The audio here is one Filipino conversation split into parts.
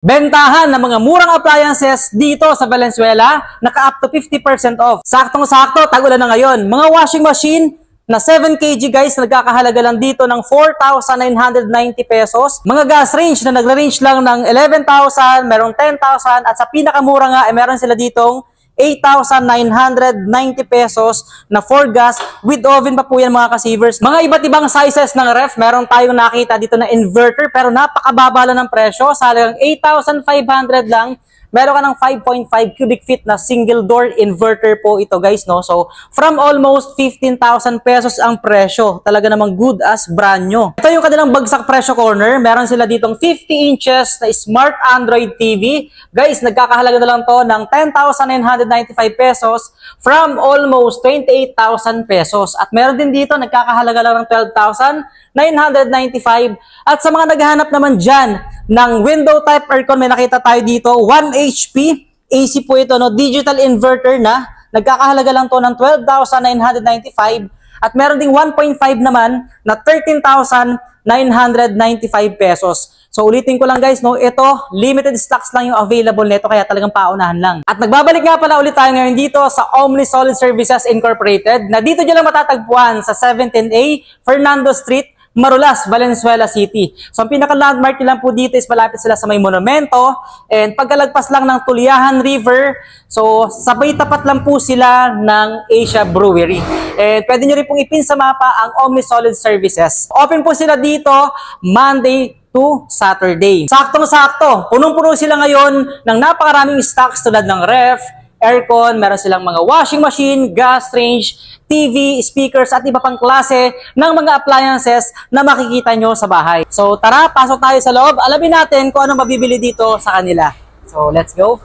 Bentahan ng mga murang appliances dito sa Valenzuela, naka up to 50% off. Saktong-sakto, tag-ulan na ngayon. Mga washing machine na 7 kg guys, nagkakahalaga lang dito ng 4,990 pesos. Mga gas range na nagla-range lang ng 11,000, merong 10,000 at sa pinakamura nga, meron sila ditong 8,990 pesos na 4 gas with oven pa po yan mga ka-savers. Mga iba't ibang sizes ng ref. Meron tayong nakita dito na inverter pero napakababa lang ng presyo. Sa halagang 8,500 lang. Meron ka ng 5.5 cubic feet na single door inverter po ito guys, no? So, from almost 15,000 pesos ang presyo. Talaga namang good as brand new. Ito yung kanilang bagsak presyo corner. Meron sila ditong 50 inches na smart Android TV. Guys, nagkakahalaga na lang to ng 10,995 pesos from almost 28,000 pesos. At meron din dito, nagkakahalaga lang ng 12,995. At sa mga naghahanap naman dyan ng window type aircon, may nakita tayo dito, 1 HP AC po ito, no? Digital inverter na. Nagkakahalaga lang to ng 12,995. At meron ding 1.5 naman na 13,995 pesos. So ulitin ko lang guys, no, ito limited stocks lang yung available nito kaya talagang paunahan lang. At nagbabalik nga pala ulit tayo ngayon dito sa Omni Solid Services Incorporated na dito nyo lang matatagpuan sa 17A Fernando Street, Marulas, Valenzuela City. So, ang pinaka-landmark nila po dito is malapit sila sa may monumento. And pagkalagpas lang ng Tuliahan River, so, sabay tapat lang po sila ng Asia Brewery. And pwede nyo rin pong ipin sa mapa ang Omni Solid Services. Open po sila dito Monday to Saturday. Saktong-sakto, punong-puno sila ngayon ng napakaraming stocks tulad ng ref, aircon, meron silang mga washing machine, gas range, TV, speakers, at iba pang klase ng mga appliances na makikita nyo sa bahay. So tara, pasok tayo sa loob. Alamin natin kung anong mabibili dito sa kanila. So let's go.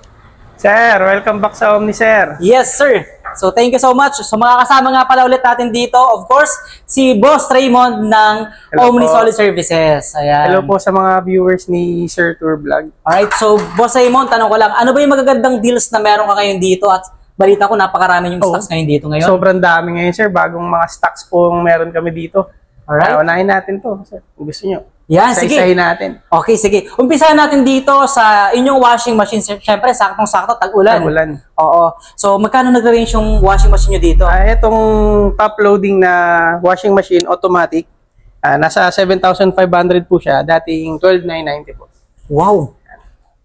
Sir, welcome back sa Omni, sir. Yes, sir. So thank you so much. So makakasama nga pala ulit natin dito, of course, si Boss Raymond ng Omni Solid Services. Ayan. Hello po sa mga viewers ni Sir Tour Vlog. Alright, so Boss Raymond, tanong ko lang, ano ba yung magagandang deals na meron ka ngayon dito? At balita ko napakarami yung stocks ngayon dito ngayon. Sobrang dami ngayon, sir. Bagong mga stocks po meron kami dito. Alright. Unahin natin to, sir. Kung gusto nyo. Yan, sige. Isa-isahin natin. Okay, sige. Umpisahan natin dito sa inyong washing machine. Siyempre, saktong-sakto, tag-ulan. Tag-ulan. Oo. So, magkano nag-range yung washing machine nyo dito? Itong top loading na washing machine, automatic, nasa 7,500 po siya. Dating 12,990 po. Wow.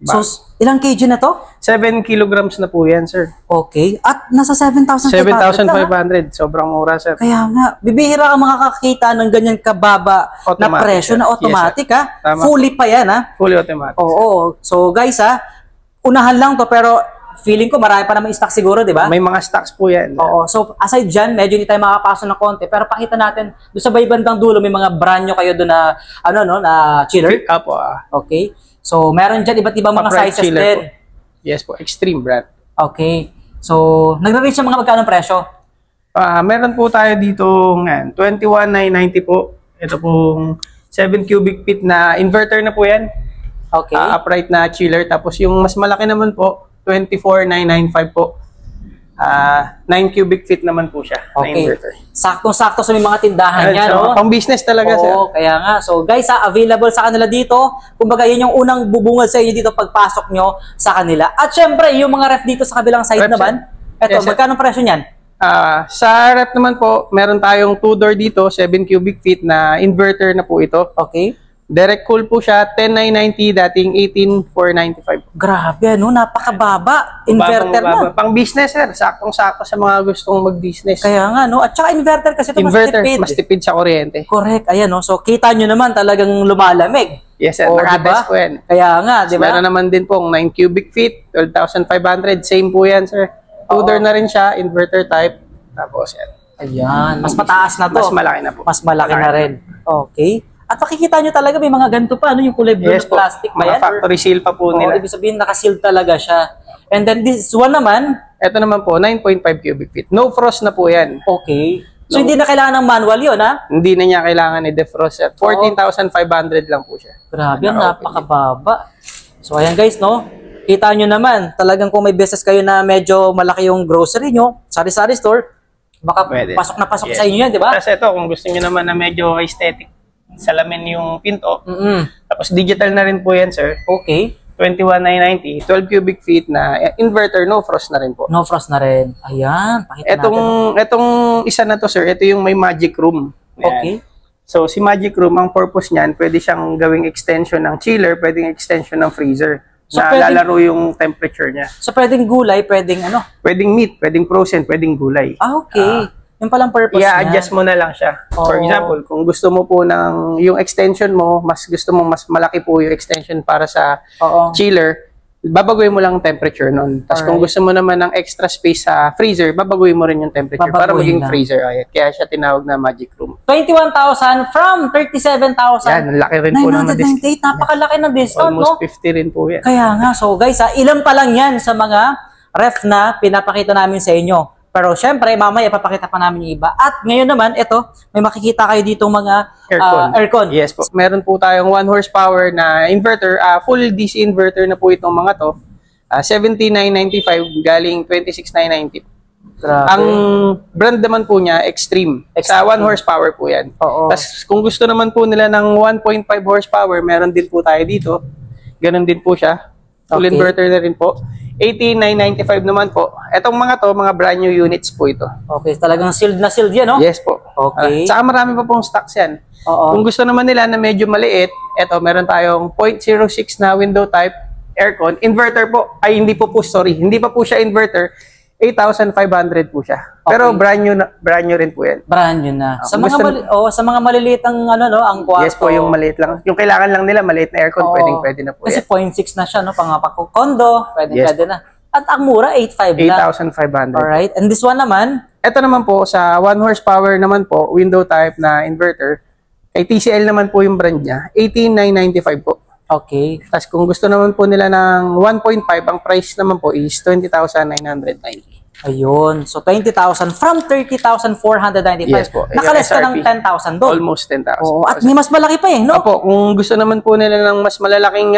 So, ilang kg na to? 7 kilograms na po yan, sir. Okay. At nasa 7,500 7,500. Sobrang mura, sir. Kaya nga, bibihira ka makakakita ng ganyan kababa na presyo na automatic, yes, ha? Tama. Fully pa yan, ha? Fully automatic. Oo. So, guys, ha? Unahan lang to, pero feeling ko marami pa naman stock siguro, di ba? May mga stocks po yan. Oo. So, aside dyan, medyo hindi tayo makapasok ng konti. Pero pakita natin, doon sa bandang dulo, may mga brand nyo kayo doon na, na chiller. Apo, Okay. So, meron dyan iba't ibang mga sizes din. Po. Yes po, Extreme brand. Okay. So, nagre-reach yung mga magkano presyo? Meron po tayo dito ngayon, 21,990 po. Ito pong 7 cubic feet na inverter na po yan. Okay. Upright na chiller. Tapos yung mas malaki naman po, 24,995 po. 9 cubic feet naman po siya na inverter. Saktong-sakto sa may mga tindahan niya, no? Pang business talaga, sir. Oo, kaya nga. So, guys, available sa kanila dito. Kumbaga, yun yung unang bubungad sa inyo dito pagpasok nyo sa kanila. At syempre, yung mga ref dito sa kabilang side naman. Ito, yes, magkano presyo niyan? Sa ref naman po, meron tayong 2-door dito, 7 cubic feet na inverter na po ito. Okay. Direct cool po siya, 10,990, dating 18,495. Grabe, no? Napakababa. Inverter na. Pang business, sir. Saktong-sakto sa mga gustong mag-business. Kaya nga, no? At saka inverter kasi ito mas tipid sa kuryente. Correct. Ayan, no? So, kita nyo naman talagang lumalamig. Yes, sir. Nakatest po yan. Kaya nga, di ba? Meron naman din pong 9 cubic feet, 12,500. Same po yan, sir. Two-door na rin siya, inverter type. Tapos, yan. Ayan. Mas mataas na to. Mas malaki na po. Mas malaki na rin. Okay. At makikita nyo talaga may mga ganito pa, ano yung kulay blue na plastic ba yan? Factory seal pa po nila. Ibig sabihin naka-seal talaga siya. And then this one naman, ito naman po, 9.5 cubic feet. No frost na po yan. Okay. So hindi na kailangan ng manual yun, ha? Hindi na niya kailangan i-defrost. 14,500 lang po siya. Grabe, napakababa. So ayan guys, no? Kita nyo naman, talagang kung may business kayo na medyo malaki yung grocery nyo, sari-sari store, baka pasok na pasok sa inyo yan, di ba? Kasi ito, kung gusto nyo naman na medyo aesthetic, salamin yung pinto. Tapos digital na rin po yan, sir. Okay. 21,990, 12 cubic feet na inverter, no frost na rin po. No frost na rin. Ayan, pakita natin. Etong isa na to, sir, ito yung may magic room. Ayan. Okay. So, si magic room, ang purpose niyan, pwede siyang gawing extension ng chiller, pwedeng extension ng freezer. So, na lalaro yung temperature niya. So, pwedeng gulay, pwedeng ano? Pwedeng meat, pwedeng frozen, pwedeng gulay. Okay. Yung palang purpose niya. I-adjust mo na lang siya. Oo. For example, kung gusto mo po ng yung extension mo, gusto mo mas malaki po yung extension para sa Oo. chiller, babaguhin mo lang ang temperature nun. Tapos kung gusto mo naman ng extra space sa freezer, babaguhin mo rin yung temperature para Babaguhin maging lang. freezer. Ay, kaya siya tinawag na magic room. 21,000 from 37,000. Yan, laki rin po ng 998. Napakalaki ng discount, no? Almost 50 rin po yan. Kaya nga. So, guys, ilan pa lang yan sa mga ref na pinapakita namin sa inyo. Pero syempre, mamaya papakita pa namin yung iba. At ngayon naman, ito, may makikita kayo dito mga aircon. Yes po. Meron po tayong 1 horsepower na inverter, full DC inverter na po itong mga to. 17,995 galing 26,990. Grabe. Ang brand naman po niya, Extreme. Sa 1 horsepower po yan. Oo. Tapos kung gusto naman po nila ng 1.5 horsepower, meron din po tayo dito. Ganon din po siya. Full Okay. inverter na rin po. 18,995 naman po. Etong mga to, mga brand new units po ito. Okay, talagang sealed na sealed yan, no? Yes po. Okay. Saka marami pa pong stocks yan. Oo. Kung gusto naman nila na medyo maliit, eto, meron tayong 0.06 na window type aircon. Inverter po. Ay, hindi sorry. Hindi pa po siya inverter. 8,500 po siya. Pero Okay. brand new rin po yan. Brand yun na. Sa Kung mga gusto- sa mga maliliit ang ano no, ang kwarto. Yes po, yung maliit lang. Yung kailangan lang nila, maliit na aircon, Oo. pwede na po Kasi yan. 0.6 na siya no, pang condo, Yes pwede na. At ang mura 8,500 lang. 8,500. Alright. And this one naman, Ito naman po, sa 1 horsepower naman po, window type na inverter, kay TCL naman po yung brand niya, 18,995 po. okay. Tapos kung gusto naman po nila ng 1.5, ang price naman po is 20,990. Ayun. So 20,000 from 30,495. Yes po. Nakaless ka ng SRP. 10,000 doon. Almost 10,000. Oo. At may mas malaki pa eh, no? Opo, kung gusto naman po nila ng mas malalaking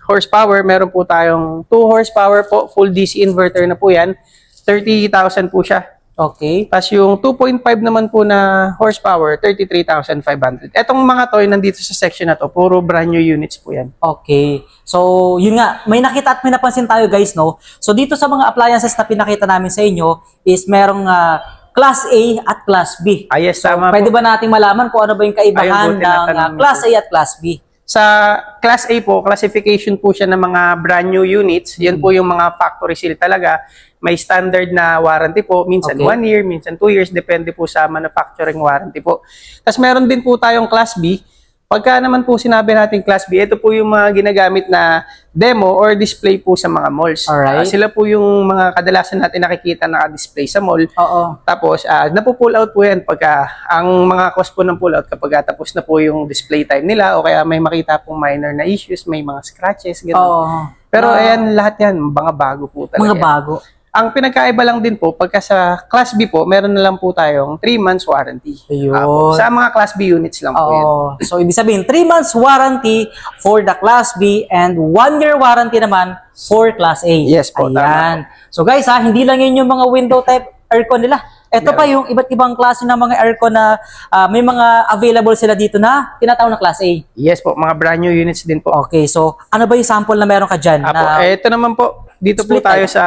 horsepower, meron po tayong 2 horsepower po, full DC inverter na po yan. 30,000 po siya. Okay. Tapos yung 2.5 naman po na horsepower, 33,500. Etong mga to, nandito sa section na to, puro brand new units po yan. Okay. So, yun nga, may nakita at may napansin tayo guys, no? So, dito sa mga appliances na pinakita namin sa inyo is merong Class A at Class B. Yes, So, tama pwede po. ba nating malaman kung ano ba yung kaibahan Ayun po, ng tinatanong niyo Class po. A at Class B? Sa Class A po, classification po siya ng mga brand new units. Yan po yung mga factory seal talaga. May standard na warranty po. Minsan Okay. 1 year, minsan 2 years. Depende po sa manufacturing warranty po. Tapos meron din po tayong Class B. Pagka naman po sinabi natin Class B, ito po yung mga ginagamit na demo or display po sa mga malls. Alright. Sila po yung mga kadalasan natin nakikita naka-display sa mall. Oo. Tapos, napu-pull out po yan pagka, ang mga cost po ng pull out kapag tapos na po yung display time nila o kaya may makita pong minor na issues, may mga scratches, gano'n. Oo. Pero ayan, lahat yan, mga bago po talaga. Mga yan. bago. Ang pinagkaiba lang din po, pagka sa Class B po, meron na lang po tayong 3 months warranty. Ayun. Sa mga Class B units lang po yan. Oo. So, ibig sabihin, 3 months warranty for the Class B and 1 year warranty naman for Class A. Yes po, tama Ayan. So, guys, hindi lang yun yung mga window type aircon nila. Ito pa yung iba't ibang klase ng mga aircon na may mga available sila dito na tinatawag na Class A. Yes po, mga brand new units din po. Okay, so ano ba yung sample na meron ka dyan? Apo, Na, ito naman po, dito po Split tayo type.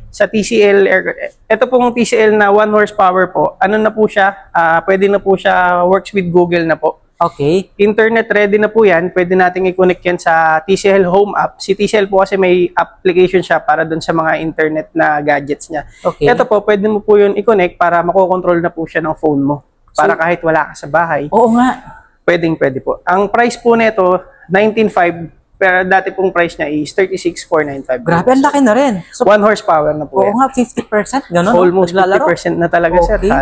sa TCL aircon. Ito pong TCL na 1 horsepower po. Ano na po siya? Pwede na po siya works with Google na po. okay. Internet ready na po yan. Pwede nating i-connect yan sa TCL Home app. Si TCL po kasi may application siya para dun sa mga internet na gadgets niya. Okay. Ito po, pwede mo po yun i-connect para makokontrol na po siya ng phone mo. Para kahit wala ka sa bahay, Oo nga. pwede po. Ang price po nito, 19,500. Pero dati pong price niya is 36,495. Grabe, ang laki na rin. So, 1 horsepower na po oo yan. nga, 50%. Ganun, Almost naglalaro. 50% na talaga, sir. Okay.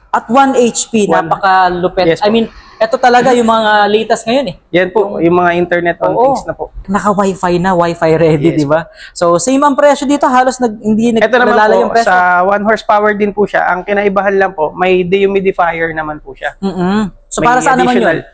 At 1 HP, napakalupit. Yes po. I mean, ito talaga yung mga latest ngayon eh. Yan po, yung mga internet on Oo. things na po. Naka-Wi-Fi na, Wi-Fi ready, Yes di ba? So, same ang presyo dito, halos hindi Ito naman naglalala po, yung presyo. sa 1 horsepower din po siya. Ang kinaibahan lang po, may dehumidifier naman po siya. So, May para saan naman yun?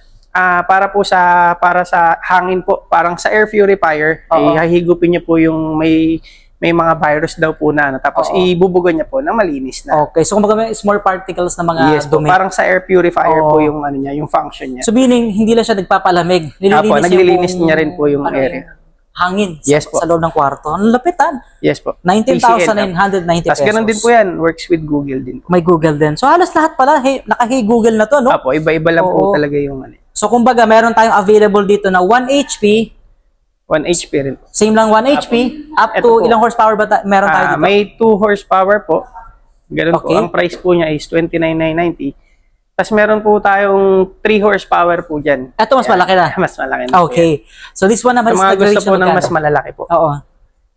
Para sa hangin po, parang sa air purifier, Oo. hahigupin niyo po yung may mga virus daw po na, tapos Oo. ibubugan niya po na malinis na. Okay, so kumbaga may small particles na mga Yes po, dumi. parang sa air purifier Oo. po yung ano niya, yung function niya. So, meaning, hindi lang siya nagpapalamig. Nililinis Apo, yung naglilinis buong- niya rin po yung ano area. hangin Yes po. sa loob ng kwarto. Ang lapitan. Yes po. 19,990 Tapos pesos. ganun din po yan, works with Google din po. May Google din. So halos lahat pala, naka-Hey Google na to, no? Apo, iba-iba lang po Oo. talaga yung ano. So kumbaga, meron tayong available dito na 1 HP, 1 HP rin po. same lang 1 HP, up Ito to po. ilang horsepower ba meron tayo dito? May 2 horsepower po. Ganun po. Okay. Ang price po niya is 29,990. Tapos meron po tayong 3 horsepower po dyan. Ito mas malaki na. Mas malaki na po yan. Okay. So this one naman Sa is mga gusto nag-range po ng magkano? mas malalaki po. Oo.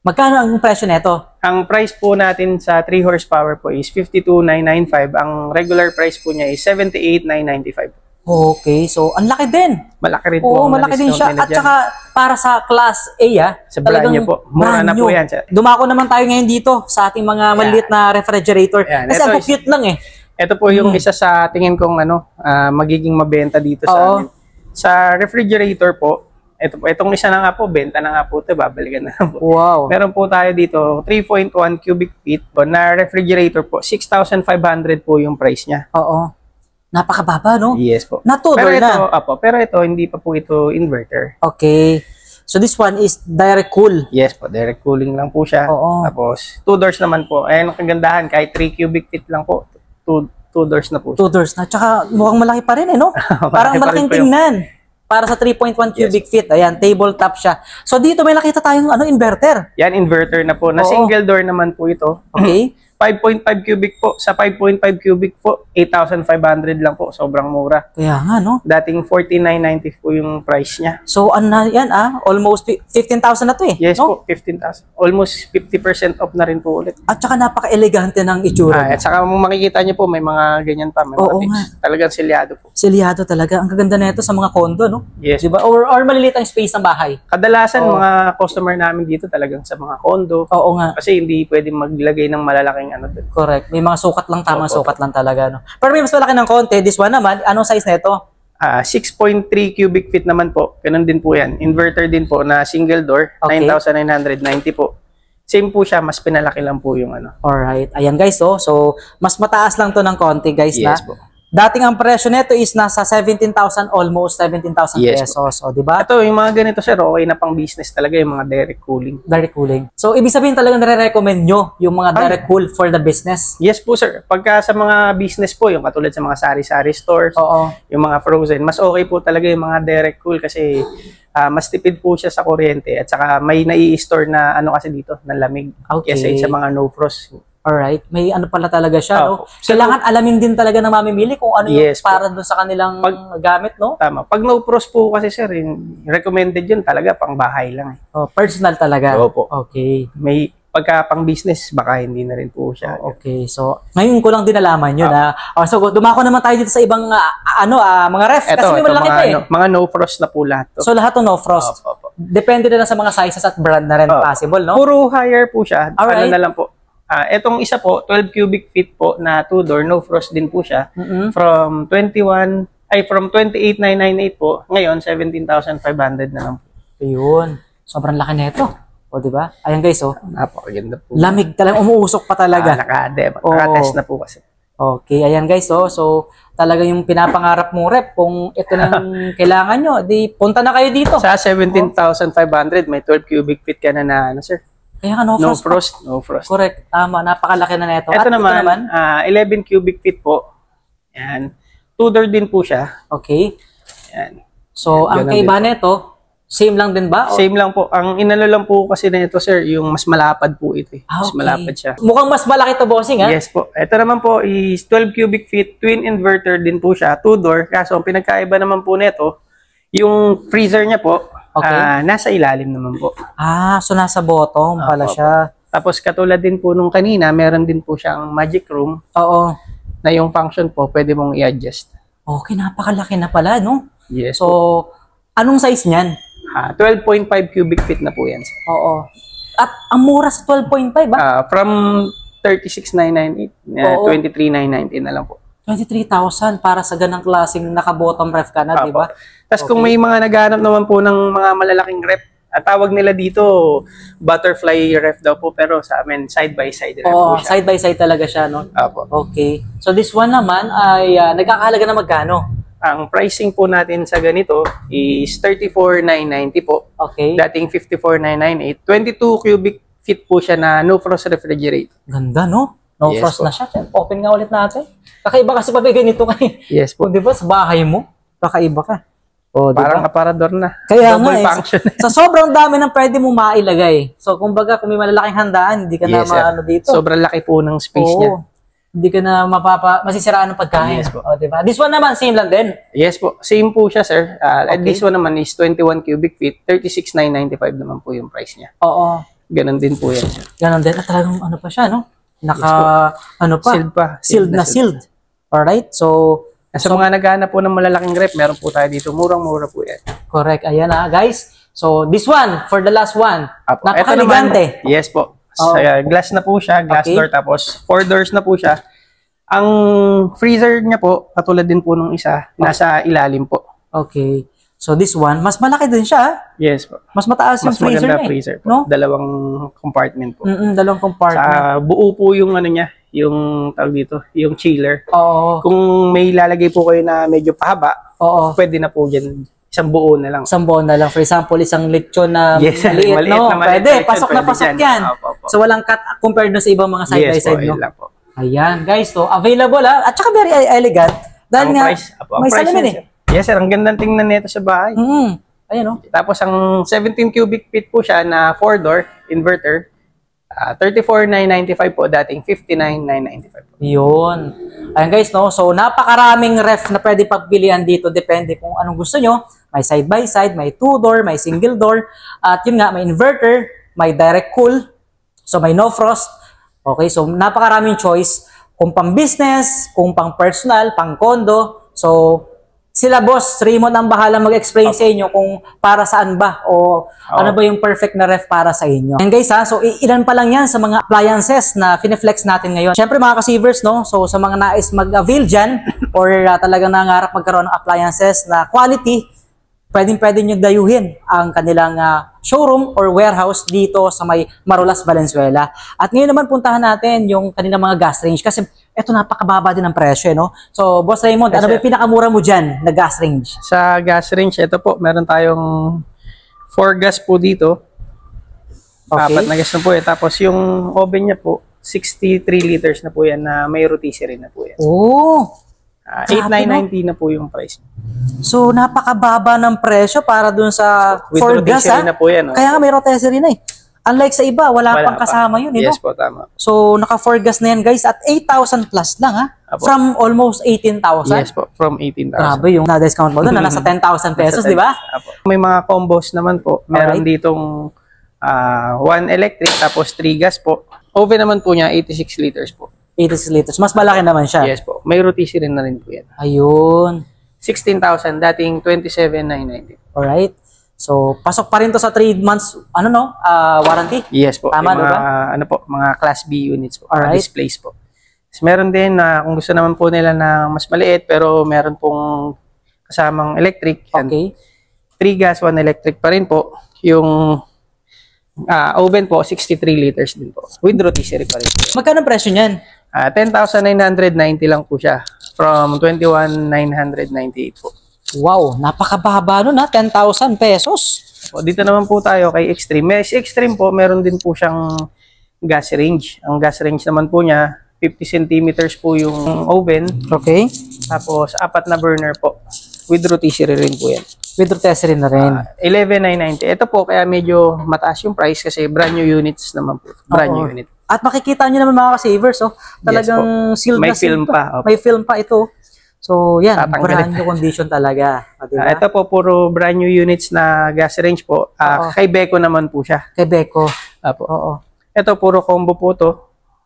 Magkano ang presyo nito? Ang price po natin sa 3 horsepower po is 52,995. Ang regular price po niya is 78,995. Okay. So ang laki din. Malaki rin po. Oo, ang malaki din siya. na-discount nila At dyan. saka para sa class A, Sa brand new po. Mura na po yan, sir. Dumako naman tayo ngayon dito sa ating mga maliit na refrigerator. Yan. Kasi Ito ang is- cute lang eh. Ito po yung isa sa tingin kong magiging mabenta dito sa Oo. amin. Sa refrigerator po, itong isa na nga po, benta na nga po ito, babalikan na po. Wow. Meron po tayo dito, 3.1 cubic feet po, na refrigerator po, 6,500 po yung price niya. Oo. Napakababa, no? Yes po. Na-tudor na. Pero ito, hindi pa po ito inverter. Okay. So this one is direct cool. Yes po, direct cooling lang po siya. Oo. Tapos, 2 doors naman po. Ayan ang kagandahan, kahit 3 cubic feet lang po, 2 doors na po siya. 2 doors na. Tsaka mukhang malaki pa rin eh, no? Parang Malaki pa malaking rin po yung- tingnan. Para sa 3.1 cubic feet. Ayan, tabletop siya. So dito may nakita tayong inverter. Yan, inverter na po. Na Oo. single door naman po ito. Okay? 5.5 cubic po. Sa 5.5 cubic po, 8,500 lang po. Sobrang mura. Kaya nga, no? Dating 49.90 po yung price niya. So ano na yan, almost 15,000 na to eh. Yes no? po, 15,000. Almost 50% off na rin po ulit. At saka napaka-elegante ng itsura. At saka makikita niyo po, may mga ganyan pa. May mga Oo tips. nga. Talagang silyado po. Selyado talaga. Ang gaganda na ito sa mga condo, no? Yes. Diba? Or maliliit ang space ng bahay. Kadalasan, Oo. mga customer namin dito talagang sa mga condo. Oo nga. Kasi hindi pwede maglagay ng malalaking doon. Correct. May mga sukat lang, tamang Opo. sukat lang talaga, no? Pero may mas malaki ng konti. This one naman, anong size na ito? 6.3 cubic feet naman po. Ganun din po yan. Inverter din po na single door. Okay. 9,990 po. Same po siya. Mas pinalaki lang po yung Alright. Ayan guys, oh. So, mas mataas lang to ng konti, guys, Yes na. po. Dating ang presyo nito is nasa 17,000, almost 17,000 Yes pesos. O, di ba? Ito, yung mga ganito sir, okay na pang business talaga yung mga direct cooling. Direct cooling. So, ibig sabihin talaga nare-recommend nyo yung mga direct cool for the business. Yes po sir. Pagka sa mga business po, yung katulad sa mga sari-sari stores, Oo. yung mga frozen, mas okay po talaga yung mga direct cool kasi mas tipid po siya sa kuryente at saka may nai-store na kasi dito, na lamig. Okay. Kesa sa mga no frost. Alright. May pala talaga siya, no? Opo. Kailangan alamin din talaga ng mamimili kung ano yung Yes po. para doon sa kanilang gamit, no? Tama. Pag no frost po kasi sir, recommended yun talaga pang bahay lang. Oh, personal talaga. Opo. Okay. May pagka pang business, baka hindi na rin po siya. Okay. So, ngayon ko lang din nalaman yun, so, dumako naman tayo dito sa ibang, mga ref. Kasi may malaki pa eh. Mga no frost na po lahat to. So, lahat to no frost. Opo. Depende na lang sa mga sizes at brand na rin Opo. possible, no? Puro higher po siya. Alright. Ano na lang po. Etong isa po, 12 cubic feet po na 2-door, no frost din po siya. Mm-mm. From 28,998 po, ngayon 17,500 na lang po. Ayun. Sobrang laki nito. O, di ba? Ayan guys, oh. Napakaganda po. Lamig talaga, umuusok pa talaga. Naka-demo. Oo. Naka-test na po kasi. Okay, ayan guys, oh. So, talaga yung pinapangarap mong rep, kung ito na yung kailangan nyo, di punta na kayo dito. Sa 17,500, may 12 cubic feet ka na sir. Kaya ka no No frost. frost, no frost. Correct. Tama, napakalaki na nito. Ito naman, 11 cubic feet po. Yan. 2-door din po siya. Okay. Yan. So, Yan, ang ganun kaibahan nito, same lang din ba? Same lang po. Ang inano lang po kasi na ito, sir, yung mas malapad po ito. Mas Okay. malapad siya. Mukhang mas malaki to, bossing, ha? Yes po. Ito naman po is 12 cubic feet, twin inverter din po siya, 2-door. Kaso ang pinagkaiba naman po nito, yung freezer niya po, Okay. nasa ilalim naman po. So nasa bottom pala Opo. siya. Tapos katulad din po nung kanina, meron din po siyang magic room Oo. na yung function po, pwede mong i-adjust. Okay, napakalaki na pala, no? Yes. So, anong size niyan? 12.5 cubic feet na po yan, sir. Oo. At ang mura sa 12.5, ba? From 36,998, Oo. 23,990 na lang po. 23,000 para sa ganang klaseng naka-bottom ref ka na, di ba? Tapos kung may mga naghahanap naman po ng mga malalaking ref, tawag nila dito butterfly ref daw po, pero sa amin side by side ref po Oo, siya. side by side talaga siya, no? Opo. Okay. So this one naman ay nagkakahalaga na magkano? Ang pricing po natin sa ganito is 34,990 po. Okay. Dating 54,998. 22 cubic feet po siya na no frost refrigerate. Ganda, no? No Yes frost po. na siya. Open nga ulit natin. Kakaiba kasi pabigay nito kay. Yes po. O, di ba, sa bahay mo, kakaiba ka. O, di Parang ba? aparador na. Kaya Double nga, function. sa sobrang dami ng pwede mo mailagay. So, kumbaga, kung may malalaking handaan, hindi ka na Yes, sir. maano dito. Sobrang laki po ng space Oo. niya. Hindi ka na masisiraan ng pagkain. Yes po. O, di ba? This one naman, same lang din. Yes po. Same po siya, sir. And Okay. this one naman is 21 cubic feet. 36,995 naman po yung price niya. Oo. Ganon din po yan, sir. Ganon din. At talagang ano pa siya, no? Ano pa? Sealed pa. Sealed na sealed. Alright? So, Sa mga naghahanap po ng malalaking rep, meron po tayo dito. Murang-mura po yan. correct. Ayan na, guys. So, this one, for the last one. Apo. Napakaligante. Yes po. Oo. Glass na po siya, glass Okay. door, tapos 4 doors na po siya. Ang freezer niya po, katulad din po nung isa, nasa ilalim po. Okay. So, this one, mas malaki din siya. Yes po. Mas mataas yung Mas freezer maganda niya. eh. freezer po. No? Dalawang compartment po. Dalawang compartment. Sa buo po yung ano niya, yung tawag dito, yung chiller. Oo. Kung may lalagay po kayo na medyo pahaba, Oo. pwede na po dyan. Isang buo na lang. Isang buo na lang. For example, isang lechon na Yes, maliit, maliit no? na maliit Pwede. na lechon, Pasok na pwede pasok dyan. yan. Opo, opo. So, walang cut compared na sa ibang mga side by Yes po, side, no? yun lang po. Ayan, guys. So, available, At saka very elegant. Dahil Ang nga, price, ang may price salamin, niya, sir. Yes, sir. Ang gandang tingnan nito sa bahay. Ayan, no? Tapos ang 17 cubic feet po siya na 4-door inverter. 34,995 po, dating 59,995 po. Yun. Ayan guys, no? So, napakaraming ref na pwede pagpilian dito. Depende kung anong gusto nyo. May side by side, may 2-door, may single door. At yun nga, may inverter, may direct cool. So, may no frost. Okay, so napakaraming choice. Kung pang business, kung pang personal, pang condo. So, sila boss, Raymond ang bahala mag-explain sa inyo kung para saan ba o ano ba yung perfect na ref para sa inyo. And guys so ilan pa lang yan sa mga appliances na fineflex natin ngayon. Siyempre mga ka-savers, no? So sa mga nais mag-avail dyan or talagang nangarap magkaroon ng appliances na quality, pwedeng-pwede nyo dayuhin ang kanilang showroom or warehouse dito sa may Marulas, Valenzuela. At ngayon naman puntahan natin yung kanilang mga gas range kasi eto napakababa din ang presyo, no? So, Boss Raymond, Yes, ano ba sir. yung pinakamura mo dyan na gas range? Sa gas range, ito po, meron tayong 4 gas po dito. Okay. 4 na gas na po yan. Tapos yung oven niya po, 63 liters na po yan na may rotisserie na po yan. Oh! 8,990 na po yung price. So, napakababa ng presyo para dun sa With 4 gas, rotisserie na po yan. Kaya nga may rotisserie na eh. Unlike sa iba, wala pang pa. kasama yun, Yes no? po, tama. So, naka-4 gas na yan, guys, at 8,000 plus lang, Apo. From almost 18,000. Yes po, from 18,000. Grabe yung na-discount mo doon na nasa 10,000 pesos, di ba? Apo. May mga combos naman po. Meron Alright. ditong 1 electric tapos 3 gas po. Oven naman po niya, 86 liters po. 86 liters. Mas malaki naman siya. Yes po. May rotisserie na rin po yan. Ayun. 16,000, dating 27,990. Alright. So, pasok pa rin to sa 3 months, warranty. Yes po. Tama, Yung mga, diba? po, mga class B units po. Alright. Displays po. Tapos meron din na kung gusto naman po nila na mas maliit pero meron pong kasamang electric. Yan. Okay. 3 gas, 1 electric pa rin po. Yung oven po, 63 liters din po. With rotisserie pa rin po. Magkano ang presyo niyan? 10,990 lang po siya. From 21,998 po. Wow, napakababa nun 10,000 pesos. O, dito naman po tayo kay Extreme. May Extreme po, meron din po siyang gas range. Ang gas range naman po niya, 50 centimeters po yung oven. Okay. Tapos, 4 na burner po. With rotisserie rin po yan. With rotisserie na rin. 11,990. Ito po, kaya medyo mataas yung price kasi brand new units naman po. Brand new Oo. unit. At makikita nyo naman mga ka-savers, talagang sealed May na sealed film pa. Opo. May film pa ito. So, yan, Tatanggalin brand pa. new condition talaga. Diba? Ito po, puro brand new units na gas range po. Oo. Kay Beko naman po siya. Kay Beko. Apo. Oo. Ito, puro combo po to.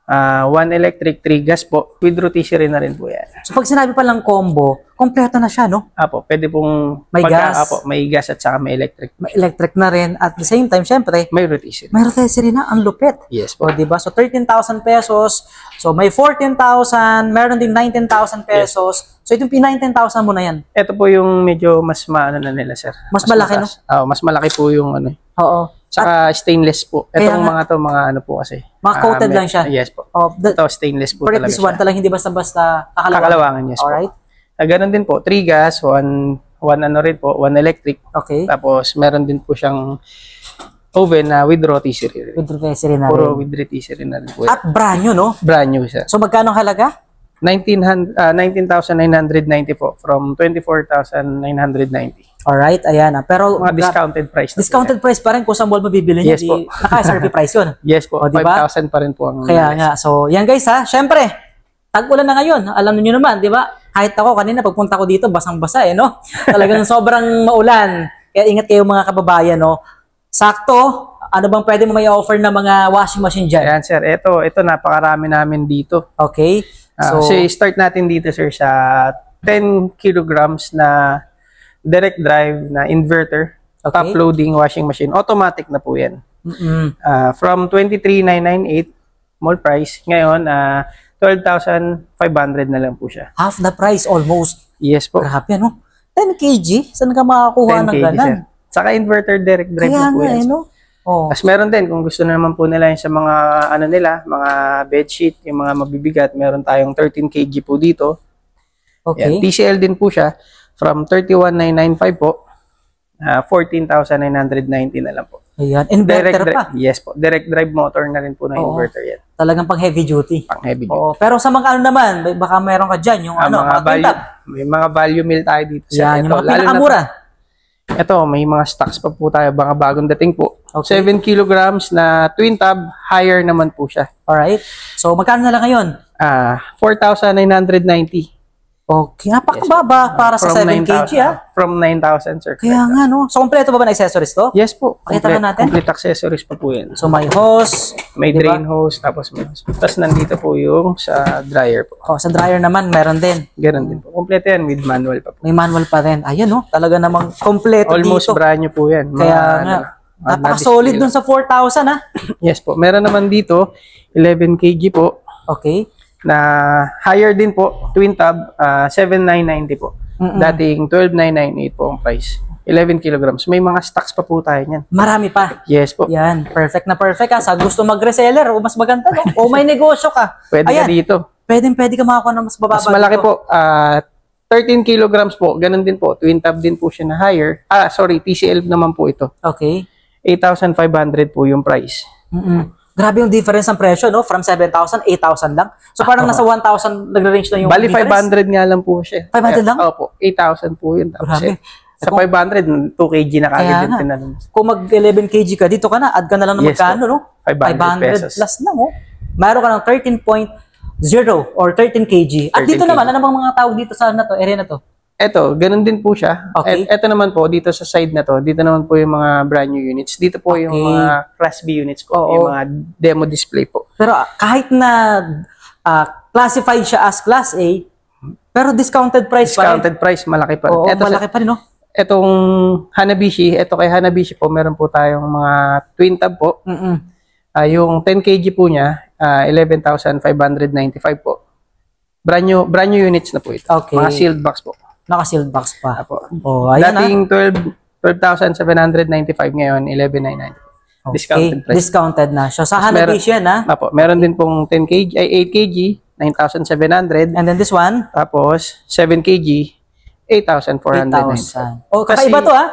1 electric, 3 gas po. With rotisserie na rin po yan. So, pag sinabi pa lang combo, kompleto na siya, no? Apo, pwede pong May gas. Apo, may gas at saka may electric. May electric na rin. At the same time, syempre, May rotisserie. may rotisserie na. Ang lupit. Yes O, po. diba? So, 13,000 pesos. So, may 14,000. Meron din 19,000 pesos. So, itong P19,000 mo na yan. Ito po yung medyo mas maano na nila, sir. Mas malaki, mataas. Oo, mas malaki po yung ano. Oo. Saka stainless po. Kaya Itong nga- mga to, mga ano po kasi. Mga coated lang siya. Yes po. Oh, Ito, stainless po correct talaga this one, siya. talagang hindi basta-basta Kakalawangan, yes po. Alright? Ganun din po, 3 gas, 1 ano rin po, 1 electric. Okay. Tapos meron din po siyang oven na with rotisserie rin. With rotisserie na Puro rin. with rotisserie na rin po. At brand new, no? Brand new siya. So, magkano halaga? 19,990 po from 24,990. Alright, ayan. Pero, Mga discounted price. Na discounted price pa rin kung saan mall mabibili niya. Yes po. Naka-SRP price yun. Yes po, O, diba? 5,000 pa rin po ang Kaya nga. So, yan guys ha. Siyempre, tag-ulan na ngayon. Alam niyo naman, di ba? Kahit ako kanina, pagpunta ko dito, basang-basa no? Talagang sobrang maulan. Kaya ingat kayo mga kababayan, no? Sakto, ano bang pwede mo may offer na mga washing machine dyan? Ayan sir, ito napakarami namin dito. Okay. So, Start natin dito sir sa 10 kilograms na direct drive na inverter, Okay. top loading washing machine. Automatic na po yan. From 23,998 mall price, ngayon 12,500 na lang po siya. half the price almost. Yes po. Grabe, ano? 10 kg? Saan ka makakuha 10 ng kg ganan? sir. Saka inverter direct drive Kaya na po nga, yan. no? Oh. Tapos meron din, kung gusto na naman po nila yung sa mga ano nila, mga bedsheet, yung mga mabibigat, meron tayong 13 kg po dito. Okay. Yan, TCL din po siya from 31,995 po, 14,990 na lang po. Ayan. Inverter pa. Yes po. Direct drive motor na rin po na Oo. inverter yan. Talagang pang heavy duty. Pang heavy duty. Oo. Pero sa mga ano naman, baka meron ka dyan, yung ano, mga mga value, quintab. may mga value meal tayo dito. sir. Yan, yung mga Ito, lalo na pinakamura. Ito, may mga stocks pa po tayo, mga bagong dating po. Okay. 7 kilograms na twin tub, higher naman po siya. Alright. So, magkano na lang ngayon? 4,990. Okay. Napakababa para sa 7 kg, ah. From 9,000, sir. Kaya nga, no? So, kompleto ba ng accessories to? Yes po. Pakita nga natin. Complete accessories pa po yan. So, may hose. May diba? drain hose, tapos may hose. Tapos nandito po yung sa dryer po. Oh, sa dryer naman, meron din. Ganun din po. Kompleto yan with manual pa po. May manual pa rin. Ayun, no? Talaga namang kompleto Almost dito. brand new po yan. Kaya nga. Napaka-solid dun sa 4,000, ha? Yes po. Meron naman dito, 11 kg po, Okay. na higher din po, twin tub, 7,990 po. Dating 12,998 po ang price. 11 kilograms. May mga stocks pa po tayo niyan. Marami pa. Yes po. Yan. Perfect na perfect, ha? Sa gusto mag-reseller, o mas maganda, no? O may negosyo ka. Pwede ka dito. Pwede ka makakuha ng mas bababa. Mas malaki dito. po. 13 kilograms po. Ganun din po. Twin tub din po siya na higher. TCL naman po ito. Okay. 8,500 po yung price. Grabe yung difference ng presyo, no? From 7,000, 8,000 lang. So, parang nasa 1,000 nagre-range na yung Bali, difference. 500 nga lang po siya. 500 lang? Opo, 8,000 po yun. Tapos, Grabe. sa 500, 2 kg na kagad Kaya din nga. tinanong. Kung mag 11 kg ka, dito ka na, add ka na lang ng Yes, magkano, no? 500 pesos. plus lang, oh. Mayroon ka ng 13.0 or 13 kg. At 13 dito naman, kg. ano bang mga tawag dito sa na to, area na to? Eto, ganun din po siya. Okay. Ito naman po, dito sa side na to, dito naman po yung mga brand new units. Dito po yung Okay. mga Class B units po, Oo. yung mga demo display po. Pero kahit na classified siya as Class A, pero discounted price pa rin. Discounted price, malaki pa rin. Oo, Eto, malaki pa rin, no? Etong Hanabishi, eto kay Hanabishi po, meron po tayong mga twin tub po. Yung 10 kg po niya, 11,595 po. Brand new units na po ito. Okay. Mga sealed box po. Naka-sealed box pa. Apo. Oh, ayan, Dating 12,795 ngayon, 11,990. Okay. Discounted price. Discounted na. So, sa Tapos Hanabishi yan, ha? Apo, meron din pong 10 kg, ay 8 kg, 9,700. And then this one, Tapos 7 kg, 8,490. 8,000. Oh, kakaiba to, ha?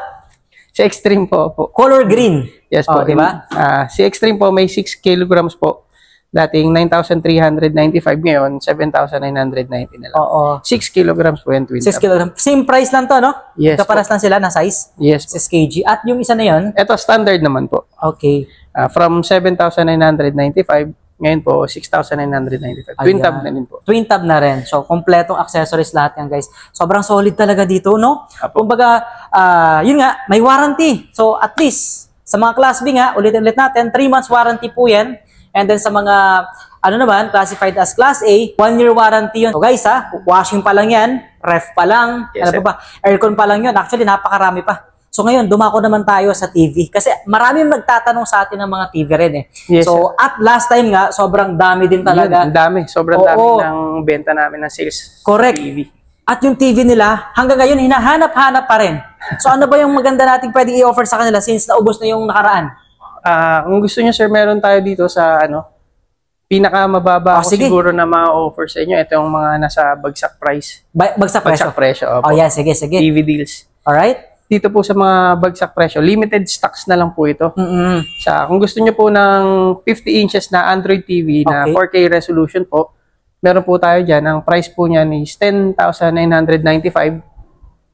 Si Extreme po. Color green. Yes Oh, po. di ba? Si Extreme po may 6 kilograms po. Dating 9,395 ngayon, 7,990 na lang. Oo. 6 kilograms po yung twin 6 tub. kg. Same price lang to, no? Yes Kaparas lang sila na size. Yes po. 6 kg. At yung isa na yun, Ito standard naman po. okay. From 7,995, ngayon po 6,995. Twin Ayan. tub na din po. Twin tub na rin. So, kompletong accessories lahat yan, guys. Sobrang solid talaga dito, no? Apo. Kumbaga, yun nga, may warranty. So, at least, sa mga Class B nga, ulit-ulit natin, 3 months warranty po yan. And then sa mga, ano naman, classified as Class A, 1-year warranty yun. So guys, washing pa lang yan, ref pa lang, Yes, ano pa ba, aircon pa lang yun. Actually, napakarami pa. So ngayon, dumako naman tayo sa TV. Kasi maraming nagtatanong sa atin ng mga TV rin eh. Yes, so, at last time nga, sobrang dami din talaga. Yun, ang dami. Sobrang Oo. dami ng benta namin ng sales. Correct. TV. At yung TV nila, hanggang ngayon, hinahanap-hanap pa rin. So ano ba yung maganda nating pwedeng i-offer sa kanila since naubos na yung nakaraan? Kung gusto niyo sir, meron tayo dito sa Pinakamababa ko sige. siguro na ma-offer sa inyo, ito yung mga nasa bagsak price. Bagsak presyo. Bagsak presyo, opo. Oh, yeah, sige, sige. TV deals. Alright? Dito po sa mga bagsak presyo, limited stocks na lang po ito. Kung gusto nyo po ng 50 inches na Android TV na Okay. 4K resolution po, meron po tayo dyan. Ang price po niyan is 10,995.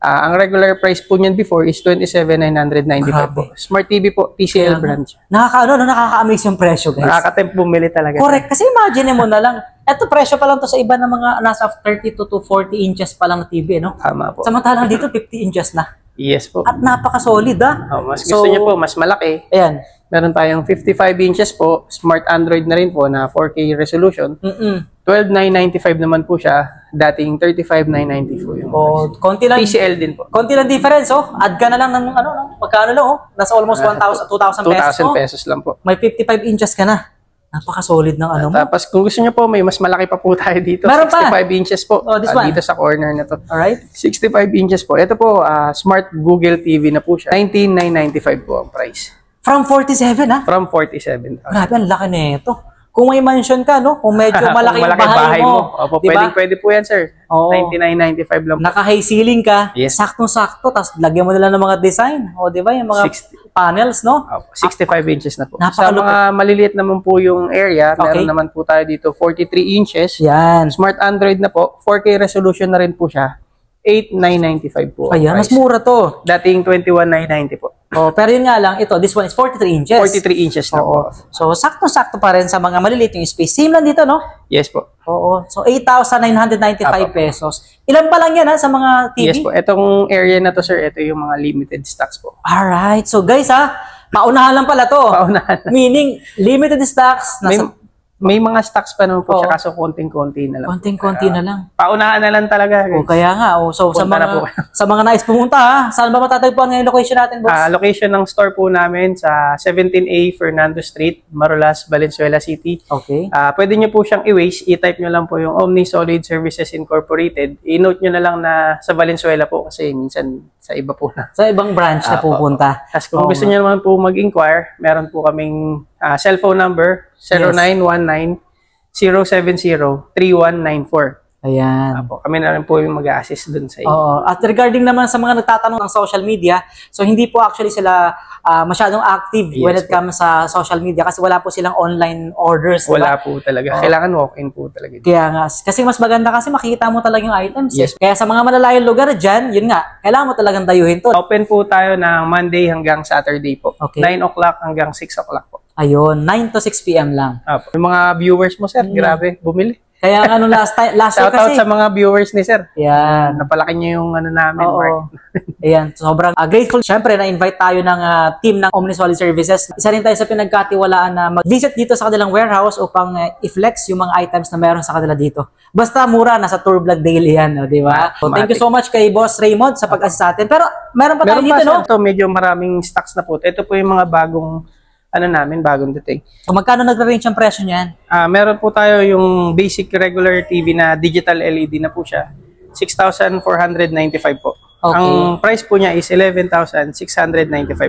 Ang regular price po niyan before is 27,995 po. Smart TV po, TCL brand. Nakaka-amaze yung presyo, guys. Nakaka-tempt bumili talaga. Correct. Kasi imagine mo na lang, eto presyo pa lang to sa iba ng mga nasa 32 to 40 inches pa lang na TV, no? Tama po. Samantalang dito, 50 inches na. Yes po. At napaka-solid, Mas gusto niyo po, mas malaki. Ayan. Meron tayong 55 inches po, smart Android na rin po na 4K resolution. 12,995 naman po siya, dating 35,990 po yung O, konti lang. TCL din po. Konti lang difference, oh. Add ka na lang ng, magkano lang, oh. Nasa almost 1,000, 2,000 pesos, 2,000 pesos lang po. May 55 inches ka na. Napaka-solid ng ano mo. Tapos kung gusto niyo po, may mas malaki pa po tayo dito. Meron pa? 65 inches po. Oh, this one? Dito sa corner na to. Alright? 65 inches po. Ito po, smart Google TV na po siya. 19,995 po ang price. From 47, ha? From 47. Grabe, ang laki na ito. Kung may mansion ka, no? Kung medyo malaki yung bahay mo. Opo, diba? pwede po yan, sir. Oo. 99.95 lang po. Naka-high ceiling ka, Yes. saktong-sakto, tapos lagyan mo na lang ng mga design. O, di ba? Yung mga 60. panels, no? Opo, 65 inches na po. Sa Napakalupit. mga maliliit naman po yung area, Okay. meron naman po tayo dito 43 inches. Yan. Smart Android na po, 4K resolution na rin po siya. 8,995 po. ang Ayan, mas price. mura to. Dating 21,990 po. Oh, pero yun nga lang, ito, this one is 43 inches. 43 inches na Oo. po. So, sakto-sakto pa rin sa mga maliliit yung space. Same lang dito, no? Yes po. Oo. So, 8,995 pesos. Ilan pa lang yan, ha, sa mga TV? Yes po. Etong area na to, sir, ito yung mga limited stocks po. Alright. So, guys, ha, maunahan lang pala to. Paunahan. Meaning, limited stocks. May mga stocks pa naman po Oo. siya, kaso konting-konti na lang. Konting-konti na lang. Paunahan na lang talaga. O, kaya nga. O, so, sa Punta na mga, po. sa mga nais pumunta, ha, saan ba matatagpuan ngayon location natin, boss? Location ng store po namin sa 17A Fernando Street, Marulas, Valenzuela City. Okay. Pwede nyo po siyang i-waste. I-type nyo lang po yung Omni Solid Services Incorporated. I-note nyo na lang na sa Valenzuela po kasi minsan sa iba po na. Sa ibang branch na pupunta. Tapos kung gusto nyo naman po mag-inquire, meron po kaming cellphone number 0919-070-3194. Ayan. Kami na rin po yung mag-a-assist dun sa inyo. Oo. At regarding naman sa mga nagtatanong ng social media, so hindi po actually sila masyadong active Yes when it comes sa social media kasi wala po silang online orders. Wala diba? po talaga. Kailangan walk-in po talaga. Kaya nga, kasi mas maganda kasi makikita mo talaga yung items. Yes. Kaya sa mga malalayong lugar dyan, yun nga, kailangan mo talagang dayuhin to. Open po tayo ng Monday hanggang Saturday po. Okay. 9 o'clock hanggang 6 o'clock po. Ayun, 9 to 6 p.m. lang. Yung mga viewers mo, sir, grabe, bumili. Kaya nga nung last year Shout out kasi, sa mga viewers ni sir. yan. Napalaki niyo yung ano namin, Mark. Oo. Ayan, sobrang grateful. Siyempre, na-invite tayo ng team ng OmniSolid Services. Isa rin tayo sa pinagkatiwalaan na mag-visit dito sa kanilang warehouse upang i-flex yung mga items na meron sa kanila dito. Basta mura, nasa Tour Vlog Daily yan, no, di ba? So, thank you so much kay Boss Raymond sa pag-assist sa atin. Pero meron pa tayo Meron dito, pa, no? sir, ito, medyo maraming stocks na po. Ito po yung mga bagong bagong dating. So, magkano nag-range ang presyo niyan? Meron po tayo yung basic regular TV na digital LED na po siya. 6,495 po. Okay. Ang price po niya is 11,695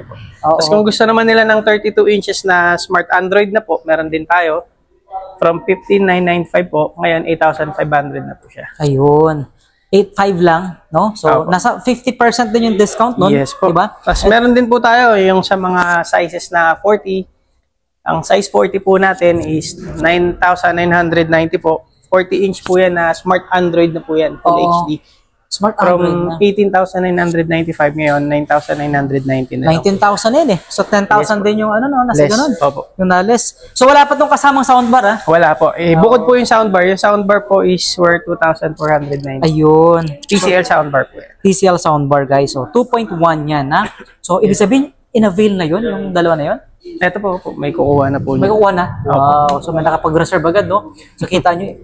po. Oo. Tapos kung gusto naman nila ng 32 inches na smart Android na po, meron din tayo. From 15,995 po, ngayon 8,500 na po siya. Ayun. 8.5 lang, no? So, Opo. nasa 50% din yung discount nun. Yes po. Diba? Tapos meron din po tayo yung sa mga sizes na 40. Ang size 40 po natin is 9,990 po. 40 inch po yan na smart Android na po yan. Full Oo. HD. Smart Android From na. 18,995 ngayon, 9,990 na. 19,000 yun eh. So, 10,000 din yung ano, no? Nasa Less. ganun. Opo. Yung na less. So, wala pa tong kasamang soundbar, ha? Wala po. Bukod po yung soundbar. Yung soundbar po is worth 2,490. Ayun. TCL soundbar po yan. TCL soundbar, guys. So, 2.1 yan, ha? So, ibig sabihin, in-avail na yun, yung dalawa na yun? Ito po, may kukuha na po. May niyo. kukuha na. Wow. So, may nakapag-reserve agad, no? So, kita nyo,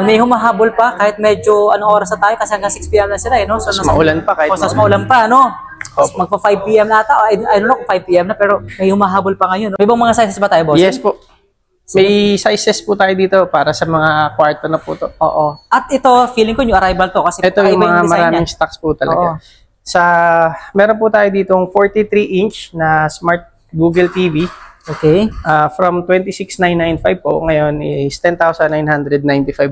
may humahabol pa kahit medyo anong oras na tayo kasi hanggang 6 p.m. na sila, eh, no? So, Mas maulan pa kahit Mas maulan pa, no? Tapos magpa 5 p.m. na ata. I don't know kung 5 p.m. na, pero may humahabol pa ngayon. No? May ibang mga sizes ba tayo, boss? Yes po. May sizes po tayo dito para sa mga kwarto na po to. Oo. At ito, feeling ko yung arrival to kasi Ito yung kakaiba mga design maraming niya. stocks po Oo. talaga. Meron po tayo ditong 43 inch na smart Google TV. Okay. From 26,995 po, ngayon is 10,995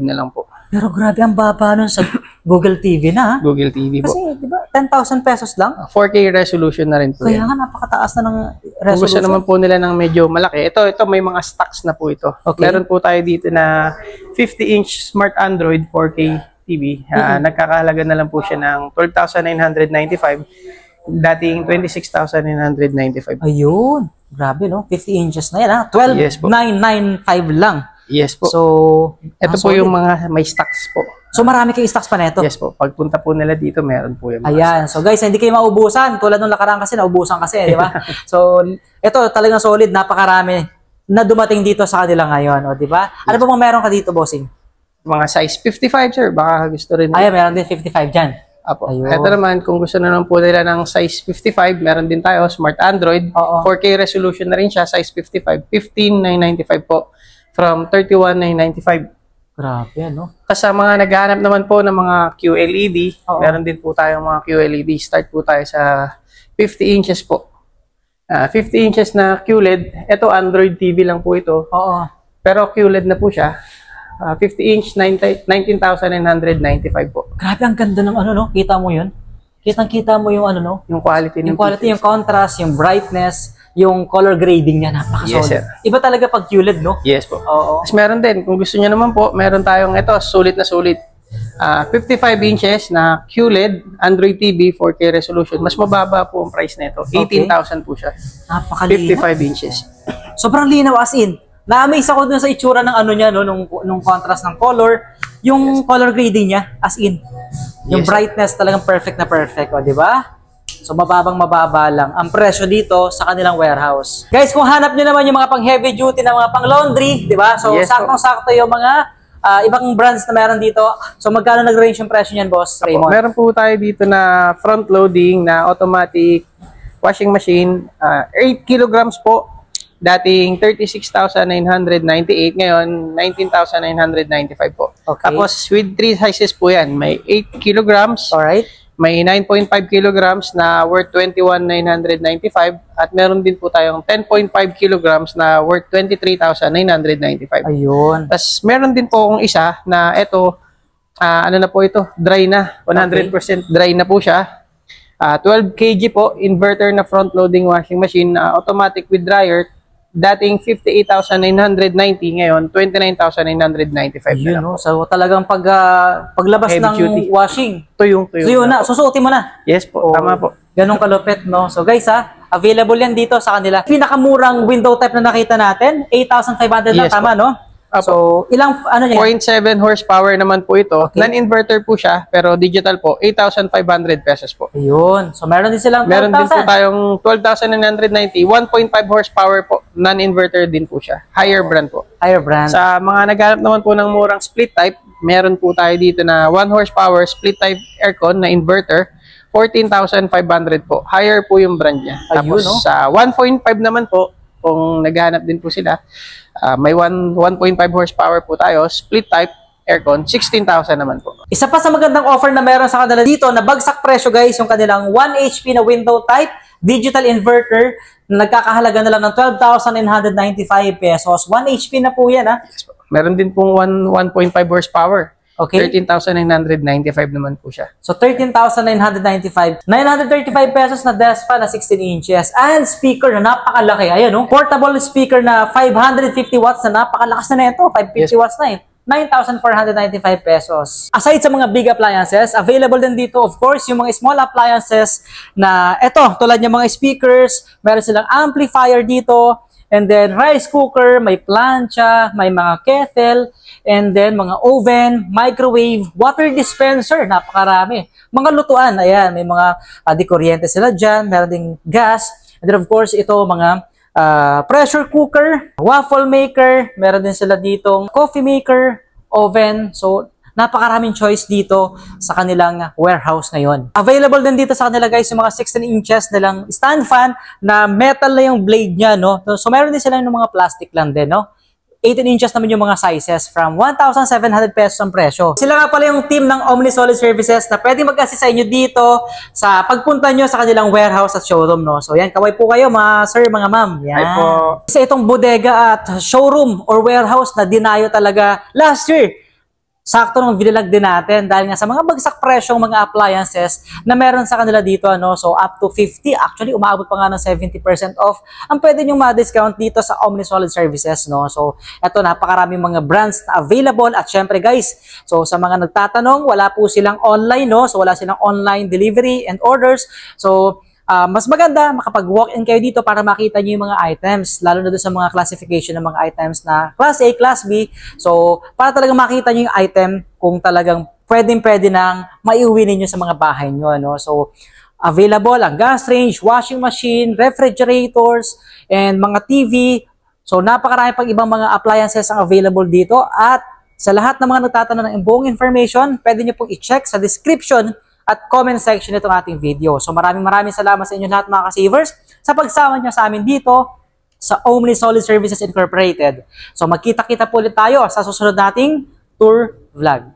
na lang po. Pero grabe, ang baba nun sa Google TV na, ha? Google TV po. Kasi, di ba, 10,000 pesos lang? 4K resolution na rin po Kaya yan. nga, napakataas na ng Kung gusto resolution. naman po nila ng medyo malaki, ito may mga stocks na po ito. Okay. Meron po tayo dito na 50-inch Smart Android 4K TV. Nagkakahalaga na lang po siya ng 12,995. Dating 26,995. Ayun. Grabe, no? 50 inches na yan, ha? Yes po. 12,995 lang. Yes po. So, ito po yung mga may stocks po. So, marami kayong stocks pa neto. Yes po. Pagpunta po nila dito, meron po yung mga Ayan. So, guys, hindi kayo maubusan. Tulad nung nakaraan kasi, naubusan kasi, di ba? So, ito talagang solid. Napakarami na dumating dito sa kanila ngayon, o, di ba? Ano ba mga meron ka dito, bossing? mga size 55, sir. Baka gusto rin. Ayan, meron din 55 dyan. Apo. Ayun. Ito naman, kung gusto na naman po nila ng size 55, meron din tayo, Smart Android. Oo. 4K resolution na rin siya, size 55. 15,995 po from 31,995. Grabe, no? Tapos sa mga naghahanap naman po ng mga QLED, Oo. meron din po tayong mga QLED. Start po tayo sa 50 inches po. 50 inches na QLED. Ito, Android TV lang po ito. Oo. Pero QLED na po siya. 50 inch, 19,995 po. Grabe, ang ganda ng ano, no? Kita mo yun? Kitang-kita mo yung ano, no? Yung quality ng Yung quality, pictures. yung contrast, yung brightness, yung color grading niya, napaka-solid. Yes, sir. Iba talaga pag QLED, no? Yes po. Oo. Tapos meron din, kung gusto niyo naman po, meron tayong ito, sulit na sulit. 55 inches na QLED, Android TV, 4K resolution. Mas mababa po ang price nito. 18,000 po siya. Napakalinaw. 55 inches. Sobrang linaw as in. Na-amaze ako dun sa itsura ng ano niya, no? Nung contrast ng color. Yung color grading niya, as in. Yung Yes, sir. brightness talagang perfect na perfect, o, di ba? So, mababa lang ang presyo dito sa kanilang warehouse. Guys, kung hanap nyo naman yung mga pang heavy duty na mga pang laundry, di ba? So, Yes, po. saktong-sakto yung mga ibang brands na meron dito. So, magkano nag-range yung presyo niyan, boss Raymond? Meron po tayo dito na front loading na automatic washing machine. 8 kilograms po. Dating 36,998. Ngayon, 19,995 po. Okay. Tapos, with 3 sizes po yan. May 8 kilograms. Alright. May 9.5 kilograms na worth 21,995 at meron din po tayong 10.5 kilograms na worth 23,995. Ayun. Tapos meron din po akong isa na ito, ano na po ito, dry na. 100% dry na po siya. 12 kg po, inverter na front loading washing machine, automatic with dryer. Dating 58,990, ngayon 29,995 na Yun, lang. no? So, talagang paglabas Heavy ng duty. washing, Tuyong yun na, susuotin mo na. Yes po, tama po. Ganong kalupit, no? So guys, available yan dito sa kanila. Pinakamurang window type na nakita natin, 8,500 lang, Yes, tama, no? Apo. So, ilang, ano niya? 0.7 horsepower naman po ito. Okay. Non-inverter po siya, pero digital po, 8,500 pesos po. Ayun. So, meron din silang 12,000. Meron din po tayong 12,990, 1.5 horsepower po, non-inverter din po siya. Higher brand po. Higher brand. Sa mga naghanap naman po ng murang split type, meron po tayo dito na 1 horsepower split type aircon na inverter, 14,500 po. Higher po yung brand niya. Ayun, Tapos no? sa 1.5 naman po, kung naghanap din po sila, may 1.5 horsepower po tayo, split type aircon, 16,000 naman po. Isa pa sa magandang offer na meron sa kanila dito, na bagsak presyo guys, yung kanilang 1 HP na window type, digital inverter, na nagkakahalaga na lang ng 12,995 pesos. 1 HP na po yan, ha? Meron din pong 1.5 horsepower. Okay. 13,995 naman po siya. So, 13,995. 935 pesos na desk fan na 16 inches. And speaker na napakalaki. Ayan, no? Portable speaker na 550 watts na napakalakas na nito. 550 Yes. watts na eh. 9,495 pesos. Aside sa mga big appliances, available din dito, of course, yung mga small appliances na eto, tulad ng mga speakers, meron silang amplifier dito, and then rice cooker, may plancha, may mga kettle, and then mga oven, microwave, water dispenser, napakarami. Mga lutuan, ayan, may mga di kuryente sila dyan, meron ding gas, and then of course, ito mga pressure cooker, waffle maker, meron din sila ditong coffee maker, oven, so napakaraming choice dito sa kanilang warehouse ngayon. Available din dito sa kanila guys yung mga 16 inches nilang stand fan na metal na yung blade niya, no? So meron din sila yung mga plastic lang din, no? 18 inches naman yung mga sizes from 1,700 pesos ang presyo. Sila nga pala yung team ng Omni Solid Services na pwede mag-assist sa inyo dito sa pagpunta nyo sa kanilang warehouse at showroom, no? So yan, kaway po kayo mga sir, mga ma'am. Yan. Hi po. Sa itong bodega at showroom or warehouse na dinayo talaga last year. Sakto nung vlog din natin dahil nga sa mga bagsak presyong mga appliances na meron sa kanila dito, ano, so up to 50, actually umabot pa nga ng 70% off ang pwede nyong ma-discount dito sa Omni Solid Services, no. So eto, napakaraming mga brands na available at syempre guys, so sa mga nagtatanong, wala po silang online, no, so wala silang online delivery and orders. So mas maganda makapag-walk-in kayo dito para makita nyo yung mga items, lalo na doon sa mga classification ng mga items na Class A, Class B. So, para talagang makita nyo yung item kung talagang pwedeng-pwede nang maiuwi ninyo sa mga bahay nyo. No? So, available ang gas range, washing machine, refrigerators, and mga TV. So, napakarami pang ibang mga appliances ang available dito. At sa lahat ng mga nagtatanong ng buong information, pwede nyo pong i-check sa description at comment section nitong ating video. So maraming salamat sa inyo lahat mga ka-savers sa pagsama niyo sa amin dito sa Omni Solid Services Incorporated. So magkita-kita po ulit tayo sa susunod nating tour vlog.